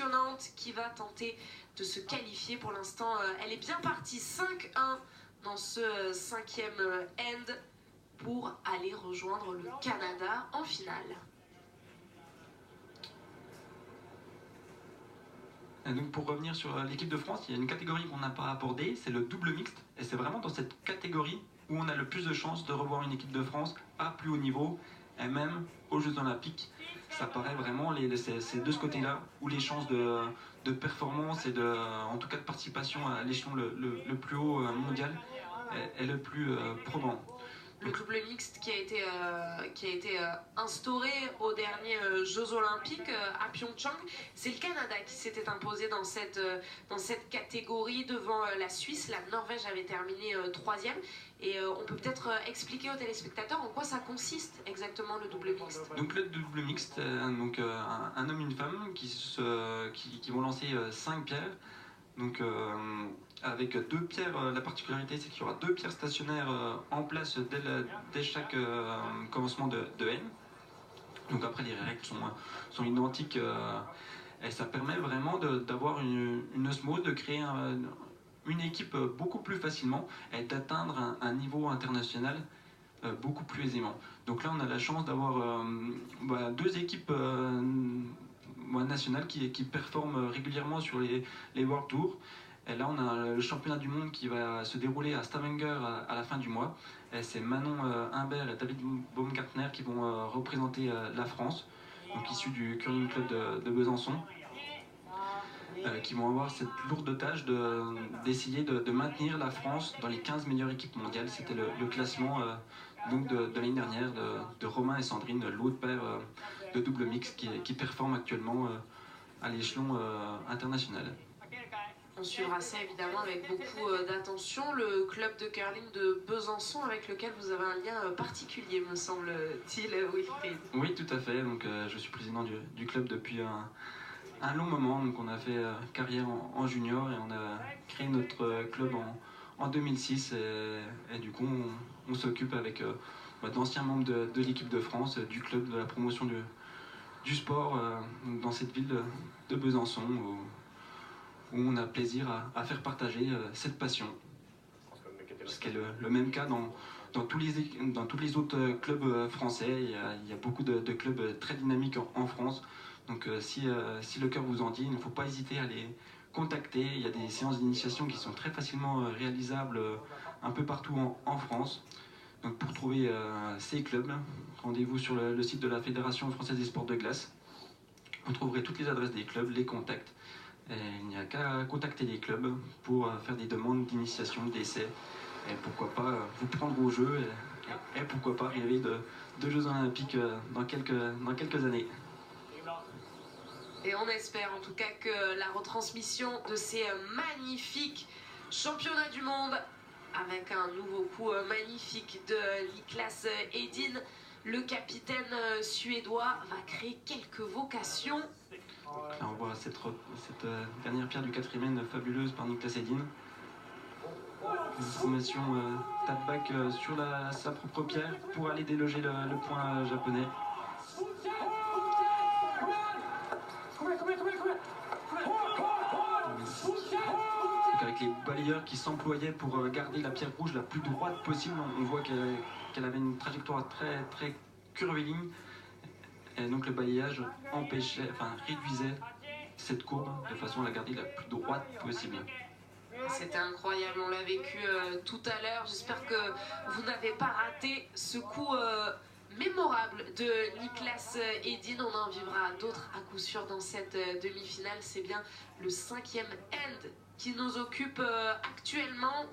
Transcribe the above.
impressionnante qui va tenter de se qualifier. Pour l'instant, elle est bien partie 5-1 dans ce 5e end pour aller rejoindre le Canada en finale. Et donc pour revenir sur l'équipe de France, il y a une catégorie qu'on n'a pas abordée, c'est le double mixte. Et c'est vraiment dans cette catégorie où on a le plus de chances de revoir une équipe de France à plus haut niveau, et même aux Jeux Olympiques. Ça paraît vraiment, c'est de ce côté-là où les chances de performance et en tout cas de participation à l'échelon le plus haut mondial est le plus probant. Le double mixte qui a été instauré aux derniers Jeux Olympiques à Pyeongchang. C'est le Canada qui s'était imposé dans cette catégorie devant la Suisse. La Norvège avait terminé 3e. Et on peut peut-être expliquer aux téléspectateurs en quoi ça consiste exactement le double mixte. Donc le double mixte, donc, un homme et une femme qui vont lancer 5 pierres. Donc avec 2 pierres, la particularité c'est qu'il y aura 2 pierres stationnaires en place dès chaque commencement de haine. Donc après les règles sont identiques et ça permet vraiment d'avoir une osmose, de créer une équipe beaucoup plus facilement et d'atteindre un niveau international beaucoup plus aisément. Donc là on a la chance d'avoir 2 équipes nationales qui performent régulièrement sur les World Tours. Et là on a le championnat du monde qui va se dérouler à Stavanger à la fin du mois. Et c'est Manon Humbert et David Baumgartner qui vont représenter la France, donc issus du curling club de Besançon. Qui vont avoir cette lourde tâche d'essayer de maintenir la France dans les 15 meilleures équipes mondiales. C'était le classement donc de l'année dernière de Romain et Sandrine, l'autre paire de double mix qui performe actuellement à l'échelon international. On suivra ça évidemment avec beaucoup d'attention. Le club de curling de Besançon avec lequel vous avez un lien particulier, me semble-t-il, Wilfried. Oui, tout à fait. Donc, je suis président du club depuis un long moment. Donc on a fait carrière en junior et on a créé notre club en 2006 et du coup on s'occupe avec d'anciens membres de l'équipe de France, du club de la promotion du sport dans cette ville de Besançon où on a plaisir à faire partager cette passion. Ce qui est le même cas dans tous les autres clubs français. Il y a beaucoup de clubs très dynamiques en France. Donc si le cœur vous en dit, il ne faut pas hésiter à les contacter. Il y a des séances d'initiation qui sont très facilement réalisables un peu partout en France. Donc pour trouver ces clubs, rendez-vous sur le site de la Fédération française des sports de glace. Vous trouverez toutes les adresses des clubs, les contacts. Et il n'y a qu'à contacter les clubs pour faire des demandes d'initiation, d'essai. Et pourquoi pas vous prendre au jeu et pourquoi pas rêver de Jeux Olympiques dans quelques années. Et on espère en tout cas que la retransmission de ces magnifiques championnats du monde, avec un nouveau coup magnifique de Niklas Edin, le capitaine suédois, va créer quelques vocations. Là on voit cette dernière pierre du 4e fabuleuse par Niklas Edin. Une formation tap-back sur sa propre pierre pour aller déloger le point japonais. Avec les balayeurs qui s'employaient pour garder la pierre rouge la plus droite possible, on voit qu'elle avait une trajectoire très très curviligne. Et donc le balayage réduisait cette courbe de façon à la garder la plus droite possible. C'était incroyable, on l'a vécu tout à l'heure. J'espère que vous n'avez pas raté ce coup mémorable de Niklas Edin. On en vivra d'autres à coup sûr dans cette demi-finale. C'est bien le 5e end qui nous occupe actuellement.